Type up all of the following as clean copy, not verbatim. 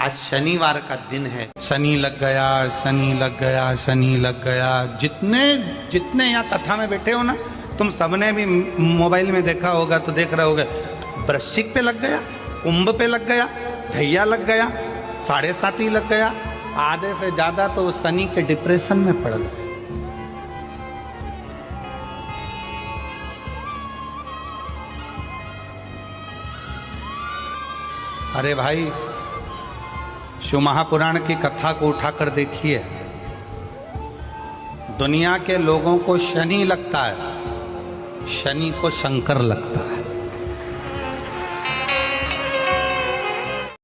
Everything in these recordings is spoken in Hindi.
आज शनिवार का दिन है। शनि लग गया, शनि लग गया, शनि लग गया। जितने जितने यहाँ कथा में बैठे हो ना, तुम सबने भी मोबाइल में देखा होगा तो देख रहे होगे, वृश्चिक पे लग गया, कुंभ पे लग गया, धैया लग गया, 7.5 लग गया। आधे से ज्यादा तो शनि के डिप्रेशन में पड़ गए। अरे भाई, शिव महापुराण की कथा को उठाकर देखिए। दुनिया के लोगों को शनि लगता है, शनि को शंकर लगता है।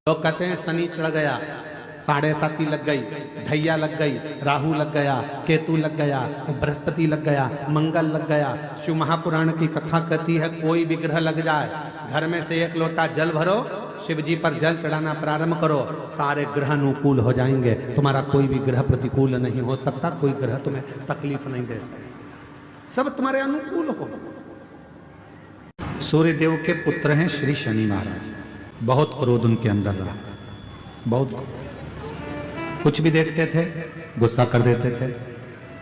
लोग कहते हैं शनि चढ़ गया, 7.5 लग गई, धैया लग गई, राहु लग गया, केतु लग गया, बृहस्पति लग गया, मंगल लग गया। शिव महापुराण की कथा कहती है कोई भी ग्रह लग जाए, घर में से 1 लोटा जल भरो, शिव जी पर जल चढ़ाना प्रारंभ करो, सारे ग्रह अनुकूल हो जाएंगे। तुम्हारा कोई भी ग्रह प्रतिकूल नहीं हो सकता, कोई ग्रह तुम्हें तकलीफ नहीं दे सकता, सब तुम्हारे अनुकूल हो। सूर्य देव के पुत्र हैं श्री शनि महाराज। बहुत क्रोध उनके अंदर रहा, बहुत। कुछ भी देखते थे गुस्सा कर देते थे,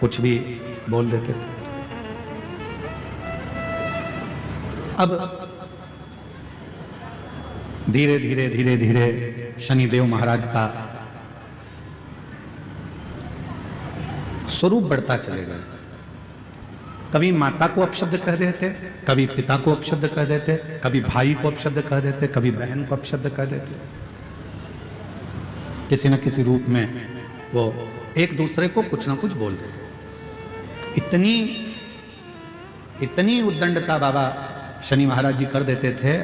कुछ भी बोल देते थे। अब धीरे धीरे धीरे धीरे शनिदेव महाराज का स्वरूप बढ़ता चलेगा। कभी माता को अपशब्द कह देते, कभी पिता को अपशब्द कह देते, कभी भाई को अपशब्द कह देते, कभी बहन को अपशब्द कह देते। किसी न किसी रूप में वो एक दूसरे को कुछ ना कुछ बोल देते। इतनी उद्दंडता बाबा शनि महाराज जी कर देते थे।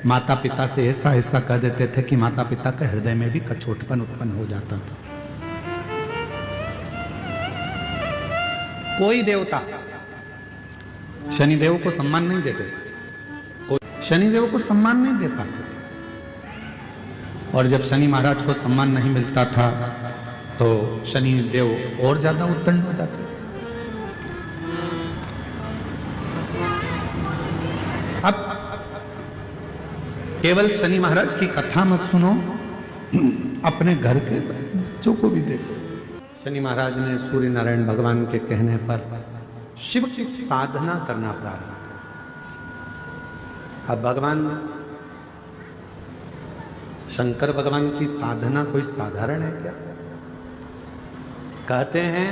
माता पिता से ऐसा ऐसा कह देते थे कि माता पिता के हृदय में भी कछोटपन उत्पन्न हो जाता था। कोई देवता शनिदेव को सम्मान नहीं देते थे, शनिदेव को सम्मान नहीं दे पाते थे। और जब शनि महाराज को सम्मान नहीं मिलता था तो शनि देव और ज्यादा उत्तंड हो जाते। अब केवल शनि महाराज की कथा मत सुनो, अपने घर के बच्चों को भी देखो। शनि महाराज ने सूर्य नारायण भगवान के कहने पर शिव की साधना करना प्रारंभ। अब भगवान शंकर भगवान की साधना कोई साधारण है क्या? कहते हैं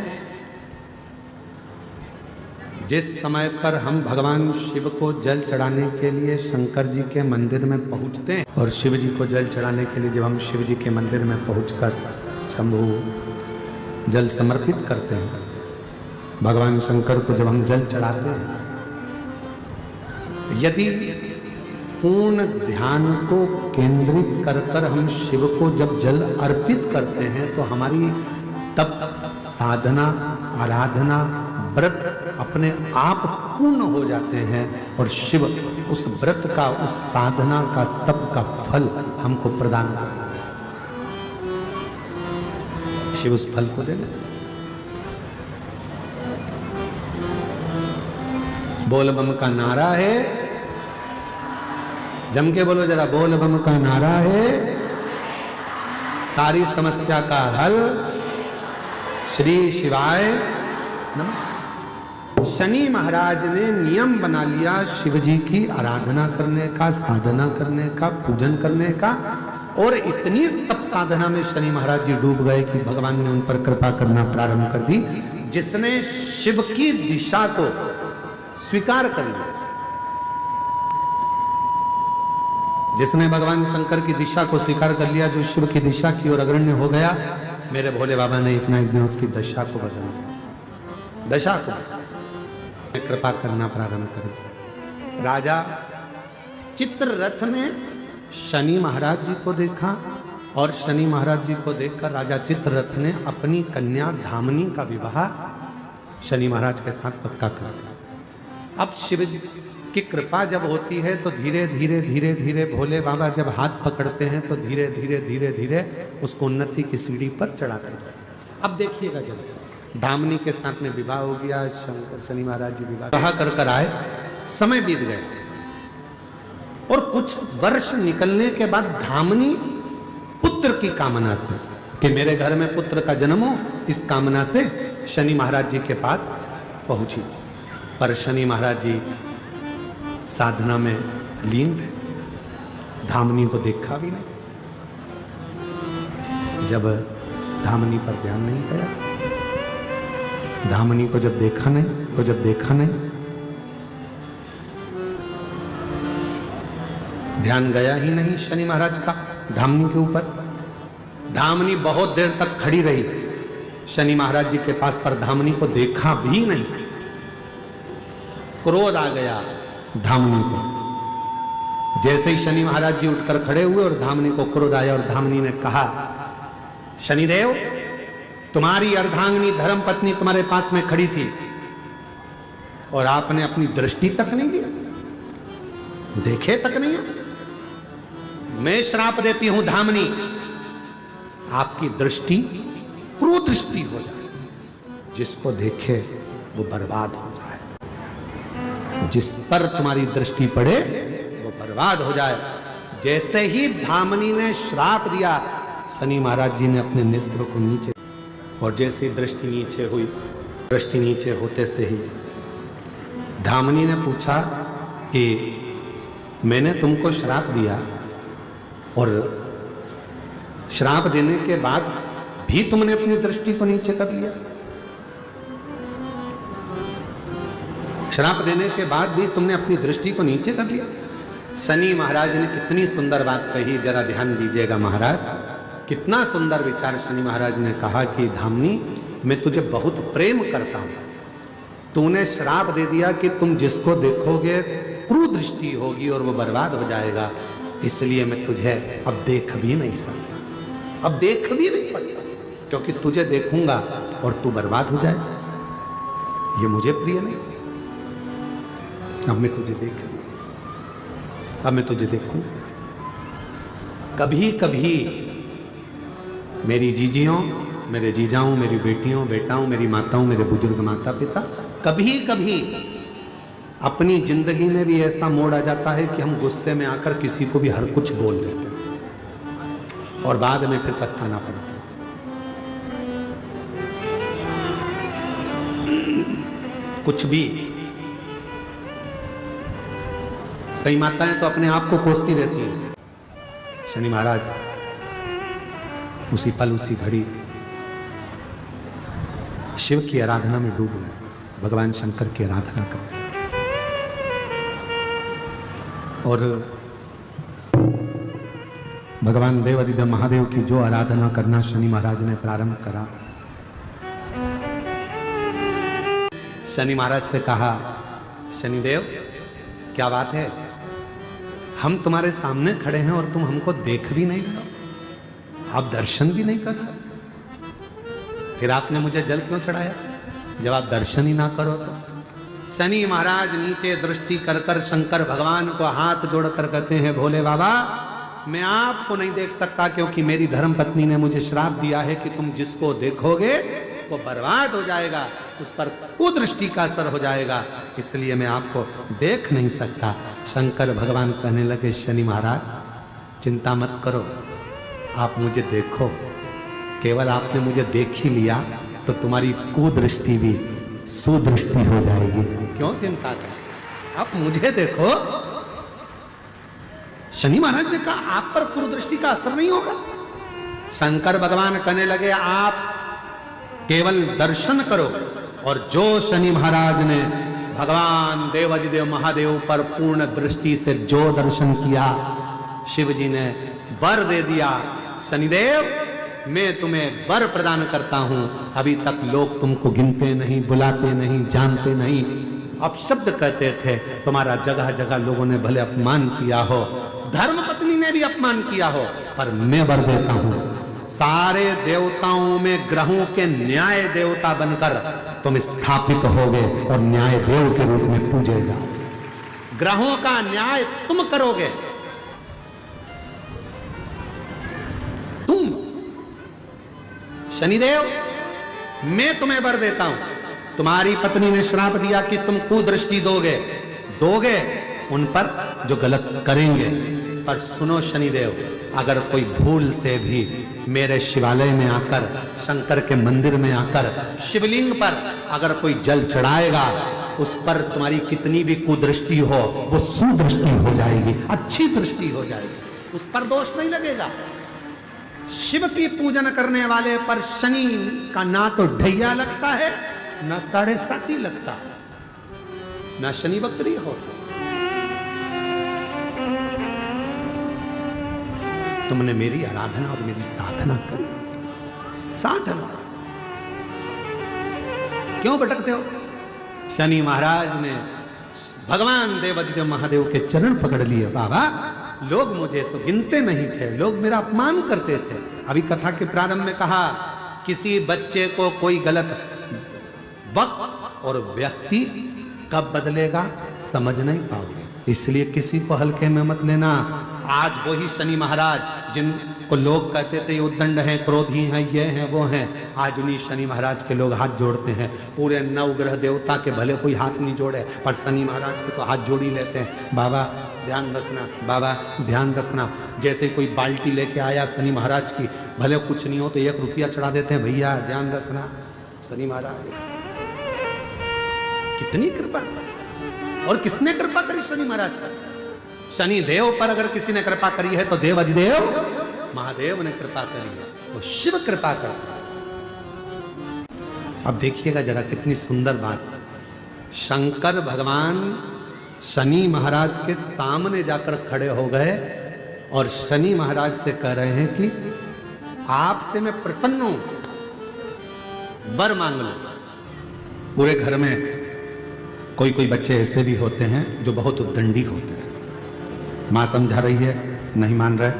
जिस समय पर हम भगवान शिव को जल चढ़ाने के लिए शंकर जी के मंदिर में पहुंचते हैं, और शिव जी को जल चढ़ाने के लिए जब हम शिव जी के मंदिर में पहुंचकर शंभु जल समर्पित करते हैं, भगवान शंकर को जब हम जल चढ़ाते हैं, यदि पूर्ण ध्यान को केंद्रित कर कर हम शिव को जब जल अर्पित करते हैं तो हमारी तब साधना, आराधना, व्रत अपने आप पूर्ण हो जाते हैं और शिव उस व्रत का, उस साधना का, तप का फल हमको प्रदान करते हैं। शिव उस फल को दे ले। बोल बम का नारा है, जम के बोलो जरा, बोल बम का नारा है, सारी समस्या का हल श्री शिवाय नमस्ते। शनि महाराज ने नियम बना लिया शिव जी की आराधना करने का, साधना करने का, पूजन करने का, और इतनी तप साधना में शनि महाराज जी डूब गए कि भगवान ने उन पर कृपा करना प्रारंभ कर दी। जिसने शिव की दिशा को स्वीकार कर लिया, जिसने भगवान शंकर की दिशा को स्वीकार कर लिया, जो शिव की दिशा की ओर अग्रण्य हो गया, मेरे भोले बाबा ने एक ना एक दिन उसकी दशा को बदल दिया, दशा को कृपा करना प्रारंभ कर दिया। राजा चित्ररथ ने शनि महाराज जी को देखा, और शनि महाराज जी को देखकर राजा चित्ररथ ने अपनी कन्या धामनी का विवाह शनि महाराज के साथ पक्का कर दिया। अब शिव की कृपा जब होती है तो धीरे धीरे धीरे धीरे भोले बाबा जब हाथ पकड़ते हैं तो धीरे धीरे धीरे धीरे उसको उन्नति की सीढ़ी पर चढ़ाते हैं। अब देखिएगा, जब धामनी के साथ में विवाह हो गया, शंकर शनि महाराज जी विवाह कर आए, समय बीत गए, और कुछ वर्ष निकलने के बाद धामनी पुत्र पुत्र की कामना से कि मेरे घर में पुत्र का जन्म हो, इस कामना से शनि महाराज जी के पास पहुंची। पर शनि महाराज जी साधना में लीन थे, धामनी को देखा भी नहीं। जब धामनी पर ध्यान नहीं गया, धामनी को जब देखा नहीं, ध्यान गया ही नहीं शनि महाराज का धामनी के ऊपर। धामनी बहुत देर तक खड़ी रही शनि महाराज जी के पास, पर धामनी को देखा भी नहीं। क्रोध आ गया धामनी को। जैसे ही शनि महाराज जी उठकर खड़े हुए और धामनी को क्रोध आया, और धामनी ने कहा, शनिदेव, तुम्हारी अर्धांगिनी धर्मपत्नी तुम्हारे पास में खड़ी थी और आपने अपनी दृष्टि तक नहीं दी, देखे तक नहीं हो। मैं श्राप देती हूं धामनी, आपकी दृष्टि कुदृष्टि हो जाए, जिसको देखे वो बर्बाद हो जाए, जिस पर तुम्हारी दृष्टि पड़े वो बर्बाद हो जाए। जैसे ही धामनी ने श्राप दिया, शनि महाराज जी ने अपने नेत्र को नीचे, और जैसे दृष्टि नीचे हुई, दृष्टि नीचे होते से ही धामनी ने पूछा कि मैंने तुमको श्राप दिया और श्राप देने के बाद भी तुमने अपनी दृष्टि को नीचे कर लिया। श्राप देने के बाद भी तुमने अपनी दृष्टि को नीचे कर लिया। शनि महाराज ने कितनी सुंदर बात कही, जरा ध्यान दीजिएगा महाराज। कितना सुंदर विचार शनि महाराज ने कहा कि धामनी, मैं तुझे बहुत प्रेम करता हूं, तूने श्राप दे दिया कि तुम जिसको देखोगे कुदृष्टि होगी और वो बर्बाद हो जाएगा, इसलिए मैं तुझे अब देख भी नहीं सकता, अब देख भी नहीं सकता, क्योंकि तुझे देखूंगा और तू बर्बाद हो जाए, ये मुझे प्रिय नहीं। अब मैं तुझे देख नहीं सकता, अब मैं तुझे देखूंगा। कभी कभी मेरी जीजियों, मेरे जीजाओं, मेरी बेटियों, बेटाओं, मेरी माताओं, मेरे बुजुर्ग माता पिता, कभी कभी अपनी जिंदगी में भी ऐसा मोड़ आ जाता है कि हम गुस्से में आकर किसी को भी हर कुछ बोल देते हैं और बाद में फिर पछताना पड़ता है। कुछ भी, कई माताएं तो अपने आप को कोसती रहती हैं। शनि महाराज उसी पल, उसी घड़ी शिव की आराधना में डूब गए, भगवान शंकर की आराधना कर, और भगवान देवाधिदेव महादेव की जो आराधना करना शनि महाराज ने प्रारंभ करा। शनि महाराज से कहा, शनिदेव क्या बात है, हम तुम्हारे सामने खड़े हैं और तुम हमको देख भी नहीं रहे, आप दर्शन भी नहीं कर रहे, फिर आपने मुझे जल क्यों चढ़ाया जब आप दर्शन ही ना करो तो? शनि महाराज नीचे दृष्टि कर कर शंकर भगवान को हाथ जोड़कर कहते हैं, भोले बाबा, मैं आपको नहीं देख सकता क्योंकि मेरी धर्मपत्नी ने मुझे श्राप दिया है कि तुम जिसको देखोगे वो बर्बाद हो जाएगा, उस पर कुदृष्टि का असर हो जाएगा, इसलिए मैं आपको देख नहीं सकता। शंकर भगवान कहने लगे, शनि महाराज चिंता मत करो, आप मुझे देखो, केवल आपने मुझे देख ही लिया तो तुम्हारी कुदृष्टि भी सुदृष्टि हो जाएगी, क्यों चिंता कर, आप मुझे देखो। शनि महाराज ने कहा, आप पर कुदृष्टि का असर नहीं होगा। शंकर भगवान कहने लगे, आप केवल दर्शन करो, और जो शनि महाराज ने भगवान देवाधिदेव महादेव पर पूर्ण दृष्टि से जो दर्शन किया, शिव जी ने वर दे दिया, शनिदेव मैं तुम्हें वर प्रदान करता हूं। अभी तक लोग तुमको गिनते नहीं, बुलाते नहीं, जानते नहीं, अपशब्द कहते थे, तुम्हारा जगह जगह लोगों ने भले अपमान किया हो, धर्मपत्नी ने भी अपमान किया हो, पर मैं वर देता हूं, सारे देवताओं में ग्रहों के न्याय देवता बनकर तुम स्थापित होगे और न्याय देव के रूप में पूजेगा, ग्रहों का न्याय तुम करोगे, तुम शनिदेव, मैं तुम्हें वर देता हूं। तुम्हारी पत्नी ने श्राप दिया कि तुम कुदृष्टि दोगे उन पर जो गलत करेंगे, पर सुनो शनिदेव, अगर कोई भूल से भी मेरे शिवालय में आकर, शंकर के मंदिर में आकर शिवलिंग पर अगर कोई जल चढ़ाएगा, उस पर तुम्हारी कितनी भी कुदृष्टि हो वो सुदृष्टि हो जाएगी, अच्छी दृष्टि हो जाएगी, उस पर दोष नहीं लगेगा। शिव की पूजन करने वाले पर शनि का ना तो ढैया लगता है, ना 7.5 लगता, ना शनि वक्री होता। तुमने मेरी आराधना और मेरी साधना करी, साधना क्यों भटकते हो? शनि महाराज ने भगवान देवादिदेव महादेव के चरण पकड़ लिए। बाबा, लोग मुझे तो गिनते नहीं थे, लोग मेरा अपमान करते थे। अभी कथा के प्रारंभ में कहा, किसी बच्चे को कोई गलत वक्त और व्यक्ति कब बदलेगा समझ नहीं पाओगे, इसलिए किसी को हल्के में मत लेना। आज वही शनि महाराज जिनको लोग कहते थे ये उद्दंड हैं, क्रोधी हैं, ये हैं, वो हैं, आज उन्हीं शनि महाराज के लोग हाथ जोड़ते हैं। पूरे 9 ग्रह देवता के भले कोई हाथ नहीं जोड़े, पर शनि महाराज के तो हाथ जोड़ ही लेते हैं। बाबा ध्यान रखना, बाबा ध्यान रखना। जैसे कोई बाल्टी लेके आया शनि महाराज की, भले कुछ नहीं हो तो 1 रुपया चढ़ा देते हैं, भैया ध्यान रखना। शनि महाराज कितनी कृपा, और किसने कृपा करी शनि महाराज पर? शनि देव पर अगर किसी ने कृपा करी है तो देव अधिदेव महादेव ने कृपा करी है, तो शिव कृपा करता है। अब देखिएगा जरा कितनी सुंदर बात। शंकर भगवान शनि महाराज के सामने जाकर खड़े हो गए और शनि महाराज से कह रहे हैं कि आपसे मैं प्रसन्न हूं, वर मांग लो। पूरे घर में कोई कोई बच्चे ऐसे भी होते हैं जो बहुत उद्दंडी होते हैं। माँ समझा रही है, नहीं मान रहे,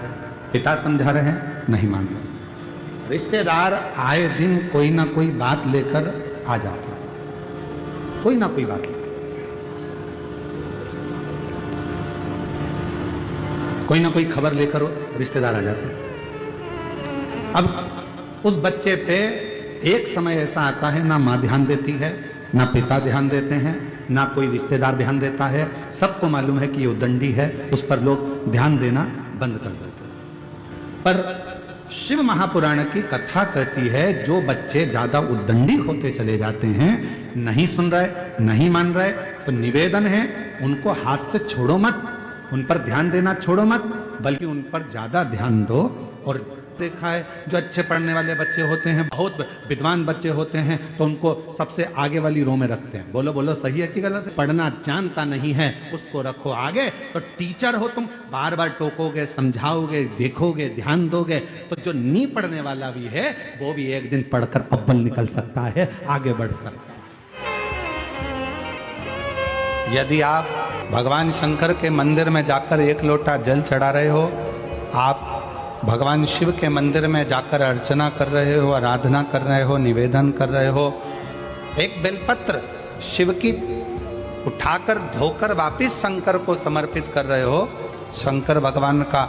पिता समझा रहे हैं, नहीं मान रहे, रिश्तेदार आए दिन कोई ना कोई बात लेकर आ जाते हैं, कोई ना कोई बात लेकर, कोई ना कोई खबर लेकर रिश्तेदार आ जाते हैं। अब उस बच्चे पे एक समय ऐसा आता है ना माँ ध्यान देती है, ना पिता ध्यान देते हैं, ना कोई रिश्तेदार ध्यान देता है। सबको मालूम है कि ये उद्दंडी है, उस पर लोग ध्यान देना बंद कर देते हैं। पर शिव महापुराण की कथा कहती है जो बच्चे ज्यादा उद्दंडी होते चले जाते हैं, नहीं सुन रहे, नहीं मान रहे, तो निवेदन है उनको हाथ से छोड़ो मत, उन पर ध्यान देना छोड़ो मत, बल्कि उन पर ज्यादा ध्यान दो। और देखा है जो अच्छे पढ़ने वाले बच्चे होते हैं, बहुत विद्वान बच्चे होते हैं, तो उनको सबसे आगे वाली रो में रखते हैं। बोलो बोलो सही है कि गलत है? पढ़ना जानता नहीं है उसको रखो आगे। तो टीचर हो तुम, बार बार टोकोगे, समझाओगे, देखोगे, ध्यान दोगे, तो जो नहीं पढ़ने वाला भी है वो भी एक दिन पढ़कर अव्वल निकल सकता है, आगे बढ़ सकता है। यदि आप भगवान शंकर के मंदिर में जाकर 1 लोटा जल चढ़ा रहे हो, आप भगवान शिव के मंदिर में जाकर अर्चना कर रहे हो, आराधना कर रहे हो, निवेदन कर रहे हो, एक बेलपत्र शिव की उठाकर धोकर वापिस शंकर को समर्पित कर रहे हो, शंकर भगवान का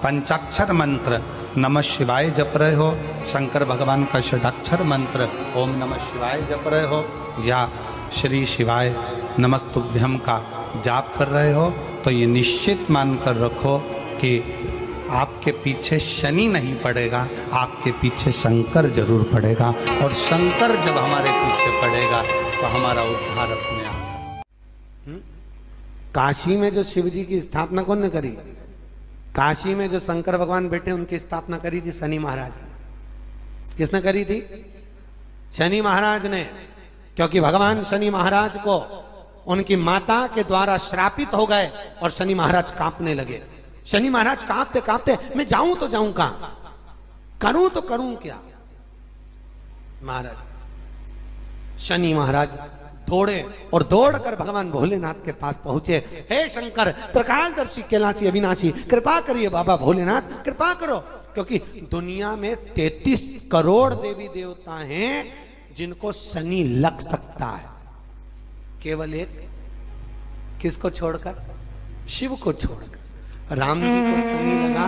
पंचाक्षर मंत्र नमः शिवाय जप रहे हो, शंकर भगवान का षडाक्षर मंत्र ओम नमः शिवाय जप रहे हो, या श्री शिवाय नमस्तुभ्यम का जाप कर रहे हो, तो ये निश्चित मानकर रखो कि आपके पीछे शनि नहीं पड़ेगा, आपके पीछे शंकर जरूर पड़ेगा। और शंकर जब हमारे पीछे पड़ेगा तो हमारा उद्धार अपने आप। काशी में जो शिव जी की स्थापना कौन ने करी? काशी में जो शंकर भगवान बैठे उनकी स्थापना करी थी शनि महाराज ने। किसने करी थी? शनि महाराज ने। क्योंकि भगवान शनि महाराज को उनकी माता के द्वारा श्रापित हो गए और शनि महाराज कांपने लगे। शनि महाराज कांपते कांपते, मैं जाऊं तो जाऊं कहां, करूं तो करूं क्या? महाराज शनि महाराज दौड़े और दौड़कर भगवान भोलेनाथ के पास पहुंचे। हे शंकर, त्रिकालदर्शी, कैलाशी, अविनाशी, कृपा करिए बाबा भोलेनाथ, कृपा करो। क्योंकि दुनिया में 33 करोड़ देवी देवता हैं जिनको शनि लग सकता है, केवल एक, किसको छोड़कर? शिव को छोड़कर। राम जी को शनि लगा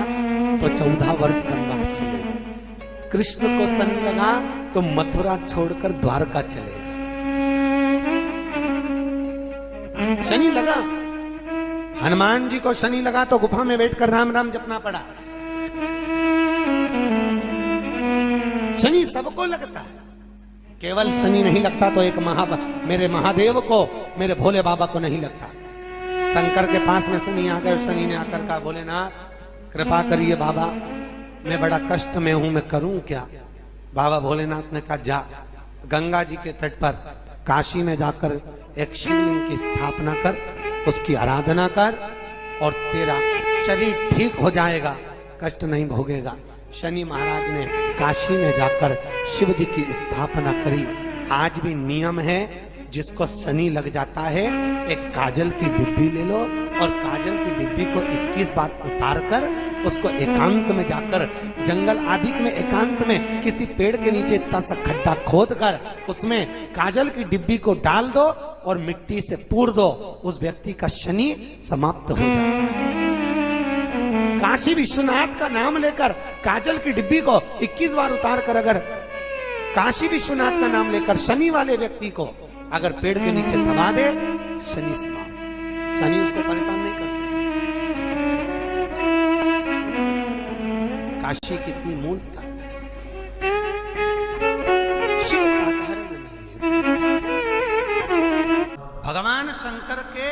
तो 14 वर्ष वनवास चले गए। कृष्ण को शनि लगा तो मथुरा छोड़कर द्वारका चले गए। शनि लगा हनुमान जी को शनि लगा तो गुफा में बैठकर राम राम जपना पड़ा। शनि सबको लगता है, केवल शनि नहीं लगता तो एक मेरे महादेव को, मेरे भोले बाबा को नहीं लगता। शंकर के पास में शनि आ गए। शनि ने आकर कहा, भोलेनाथ कृपा करिए बाबा, मैं बड़ा कष्ट में हूं, मैं करूं क्या? बाबा भोलेनाथ ने कहा, जा गंगा जी के तट पर काशी में जाकर एक शिवलिंग की स्थापना कर, उसकी आराधना कर और तेरा शरीर ठीक हो जाएगा, कष्ट नहीं भोगेगा। शनि महाराज ने काशी में जाकर शिव जी की स्थापना करी। आज भी नियम है, जिसको शनि लग जाता है एक काजल की डिब्बी ले लो और काजल की डिब्बी को 21 बार उतार कर उसको एकांत में जाकर, जंगल आदि में एकांत में किसी पेड़ के नीचे इतना सा खड्डा खोद कर उसमें काजल की डिब्बी को डाल दो और मिट्टी से पूर दो, उस व्यक्ति का शनि समाप्त हो जाता है। काशी विश्वनाथ का नाम लेकर काजल की डिब्बी को 21 बार उतार कर अगर काशी विश्वनाथ का नाम लेकर शनि वाले व्यक्ति को अगर पेड़ के नीचे दबा दे, शनि समाप्त, शनि उसको परेशान नहीं कर सकता। काशी कितनी मूलता है, शिव साधारण नहीं है। भगवान शंकर के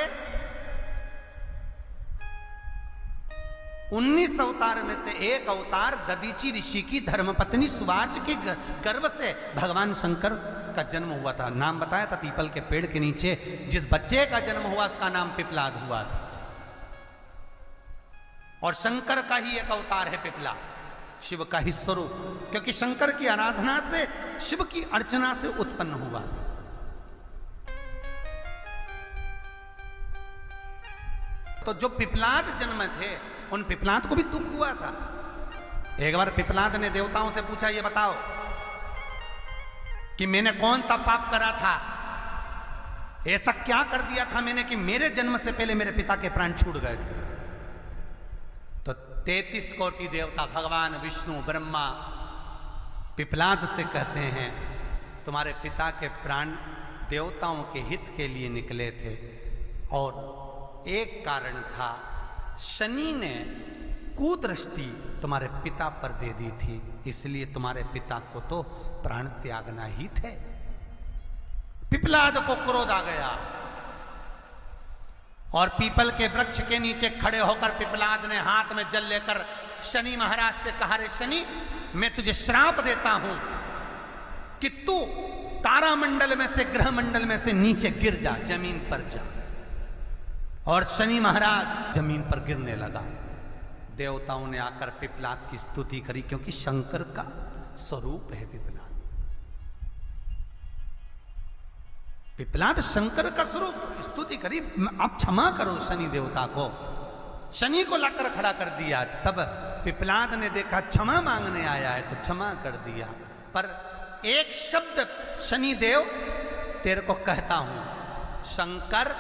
19 अवतार में से एक अवतार दधीचि ऋषि की धर्मपत्नी सुवाच के गर्भ से भगवान शंकर का जन्म हुआ था। नाम बताया था पीपल के पेड़ के नीचे जिस बच्चे का जन्म हुआ उसका नाम पिपलाद हुआ था। और शंकर का ही एक अवतार है पिपला, शिव का ही स्वरूप, क्योंकि शंकर की आराधना से, शिव की अर्चना से उत्पन्न हुआ था। तो जो पिपलाद जन्म थे उन पिपलाद को भी दुख हुआ था। एक बार पिपलाद ने देवताओं से पूछा, ये बताओ कि मैंने कौन सा पाप करा था, ऐसा क्या कर दिया था मैंने कि मेरे जन्म से पहले मेरे पिता के प्राण छूट गए थे। तो 33 कोटि देवता, भगवान विष्णु ब्रह्मा पिपलाद से कहते हैं, तुम्हारे पिता के प्राण देवताओं के हित के लिए निकले थे और एक कारण था, शनि ने कुदृष्टि तुम्हारे पिता पर दे दी थी, इसलिए तुम्हारे पिता को तो प्राण त्यागना ही थे। पिपलाद को क्रोध आ गया और पीपल के वृक्ष के नीचे खड़े होकर पिपलाद ने हाथ में जल लेकर शनि महाराज से कहा, रे शनि, मैं तुझे श्राप देता हूं कि तू तारामंडल में से, ग्रह मंडल में से नीचे गिर जा, जमीन पर जा। और शनि महाराज जमीन पर गिरने लगा। देवताओं ने आकर पिपलाद की स्तुति करी, क्योंकि शंकर का स्वरूप है पिपलाद। पिपलाद शंकर का स्वरूप, स्तुति करी, आप क्षमा करो शनि देवता को। शनि को लाकर खड़ा कर दिया। तब पिपलाद ने देखा क्षमा मांगने आया है तो क्षमा कर दिया, पर एक शब्द शनि देव तेरे को कहता हूं। शंकर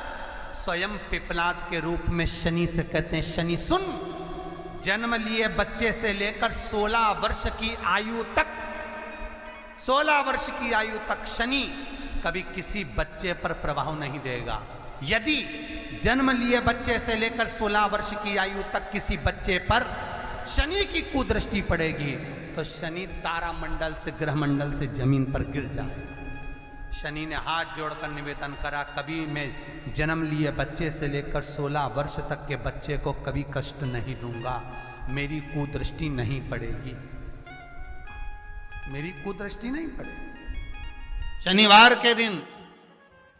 स्वयं पिपलाद के रूप में शनि से कहते हैं, शनि सुन, जन्म लिए बच्चे से लेकर 16 वर्ष की आयु तक, 16 वर्ष की आयु तक शनि कभी किसी बच्चे पर प्रभाव नहीं देगा। यदि जन्म लिए बच्चे से लेकर 16 वर्ष की आयु तक किसी बच्चे पर शनि की कुदृष्टि पड़ेगी तो शनि तारामंडल से, ग्रह मंडल से जमीन पर गिर जाएगा। शनि ने हाथ जोड़कर निवेदन करा, कभी मैं जन्म लिए बच्चे से लेकर 16 वर्ष तक के बच्चे को कभी कष्ट नहीं दूंगा, मेरी कुदृष्टि नहीं पड़ेगी, मेरी कुदृष्टि नहीं पड़ेगी। शनिवार के दिन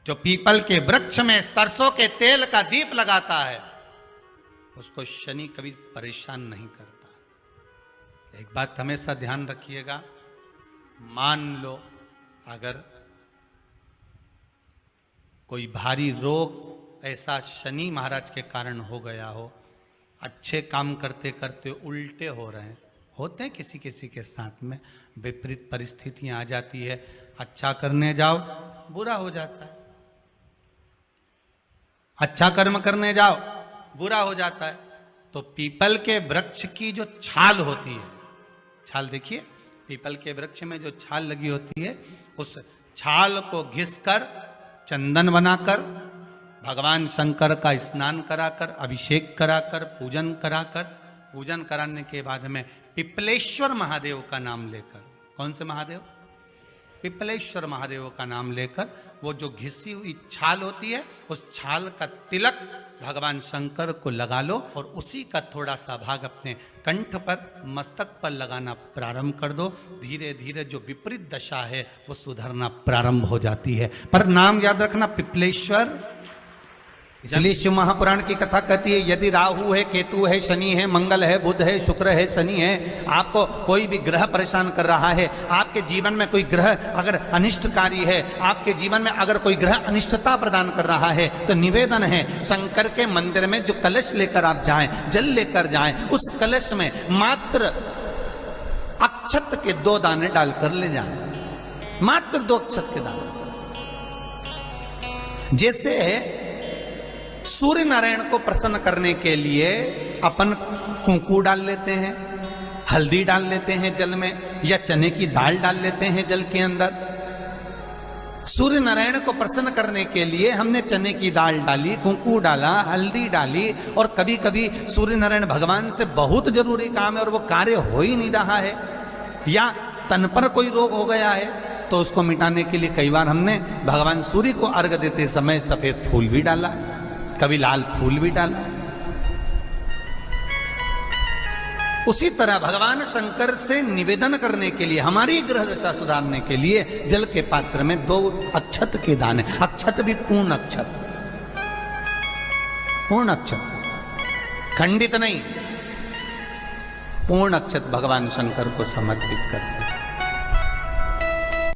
जो पीपल के वृक्ष में सरसों के तेल का दीप लगाता है उसको शनि कभी परेशान नहीं करता। एक बात हमेशा ध्यान रखिएगा, मान लो अगर कोई भारी रोग ऐसा शनि महाराज के कारण हो गया हो, अच्छे काम करते करते उल्टे हो रहे हैं, होते हैं किसी किसी के साथ में, विपरीत परिस्थितियां आ जाती है, अच्छा करने जाओ बुरा हो जाता है, अच्छा कर्म करने जाओ बुरा हो जाता है। तो पीपल के वृक्ष की जो छाल होती है, छाल देखिए, पीपल के वृक्ष में जो छाल लगी होती है, उस छाल को घिसकर चंदन बनाकर भगवान शंकर का स्नान कराकर, अभिषेक कराकर, पूजन कराने के बाद में पिपलेश्वर महादेव का नाम लेकर, कौन से महादेव? पिपलेश्वर महादेव का नाम लेकर वो जो घिसी हुई छाल होती है उस छाल का तिलक भगवान शंकर को लगा लो और उसी का थोड़ा सा भाग अपने कंठ पर, मस्तक पर लगाना प्रारंभ कर दो। धीरे धीरे जो विपरीत दशा है वो सुधरना प्रारंभ हो जाती है। पर नाम याद रखना, पिपलेश्वर। इसलिए शिव महापुराण की कथा कहती है, यदि राहु है, केतु है, शनि है, मंगल है, बुध है, शुक्र है, शनि है, आपको कोई भी ग्रह परेशान कर रहा है, आपके जीवन में कोई ग्रह अगर अनिष्टकारी है, आपके जीवन में अगर कोई ग्रह अनिष्टता प्रदान कर रहा है, तो निवेदन है शंकर के मंदिर में जो कलश लेकर आप जाएं, जल लेकर जाएं, उस कलश में मात्र अक्षत के 2 दाने डालकर ले जाएं, मात्र 2 अक्षत के दाने। जैसे सूर्य नारायण को प्रसन्न करने के लिए अपन कुंकू डाल लेते हैं, हल्दी डाल लेते हैं जल में, या चने की दाल डाल लेते हैं जल के अंदर। सूर्य नारायण को प्रसन्न करने के लिए हमने चने की दाल डाली, कुंकू डाला, हल्दी डाली, और कभी कभी सूर्य नारायण भगवान से बहुत जरूरी काम है और वो कार्य हो ही नहीं रहा है, या तन पर कोई रोग हो गया है, तो उसको मिटाने के लिए कई बार हमने भगवान सूर्य को अर्घ देते समय सफेद फूल भी डाला, कभी लाल फूल भी डाला। उसी तरह भगवान शंकर से निवेदन करने के लिए, हमारी ग्रह दशा सुधारने के लिए जल के पात्र में 2 अक्षत के दाने, अक्षत भी पूर्ण अक्षत, पूर्ण अक्षत, खंडित नहीं, पूर्ण अक्षत भगवान शंकर को समर्पित करते हैं।